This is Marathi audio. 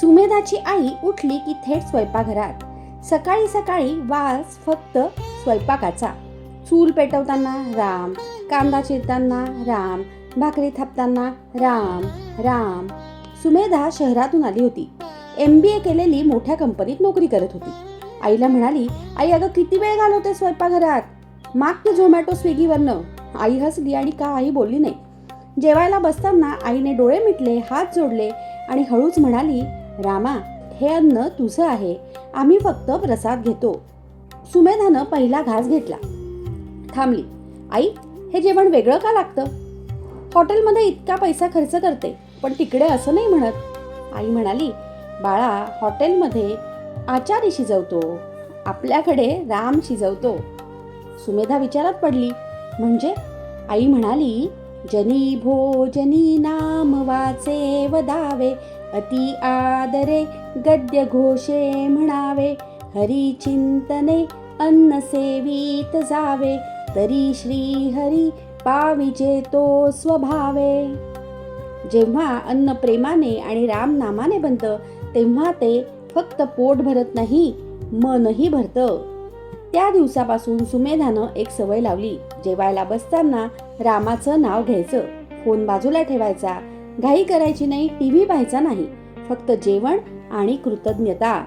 सुमेधाची आई उठली की थेट स्वयंपाकघरात. सकाळी सकाळी वास फक्त स्वयंपाकाचा. चूल पेटवताना राम, कांदा चिरताना राम, भाकरी थापताना राम राम. सुमेधा शहरातून आली होती. MBA केलेली मोठ्या कंपनीत नोकरी करत होती. आईला म्हणाली, आई अगं किती वेळ घालवते स्वयंपाकघरात, माग ते झोमॅटो स्विगीवरनं. आई हसली आणि काही बोलली नाही. जेवायला बसताना आईने डोळे मिटले, हात जोडले आणि हळूच म्हणाली, रामा, हे अन्न तुझं आहे, आम्ही फक्त प्रसाद घेतो. सुमेधानं पहिला घास घेतला. थांबली. आई, हे जेवण वेगळं का लागतं? हॉटेलमध्ये इतका पैसा खर्च करते, पण तिकडे असं नाही म्हणत. आई म्हणाली, बाळा, हॉटेलमध्ये आचारी शिजवतो, आपल्याकडे राम शिजवतो. सुमेधा विचारात पडली, म्हणजे? आई म्हणाली, जनी भोजनी नाम वाचे वदावे, अति आदरे गद्य घोषे म्हणावे, हरी चिंतने अन्न सेवित जावे, तरी श्री हरी पाविजे तो स्वभावे. जेव्हा अन्न प्रेमाने आणि राम नामाने बनतं, तेव्हा ते फक्त पोट भरत नाही, मनही भरतं. त्या दिवसापासून सुमेधानं एक सवय लावली. जेवायला बसताना रामाचं नाव घ्यायचं, फोन बाजूला ठेवायचा, घाई करायची नाही, TV पाहायचा नाही, फक्त जेवण आणि कृतज्ञता.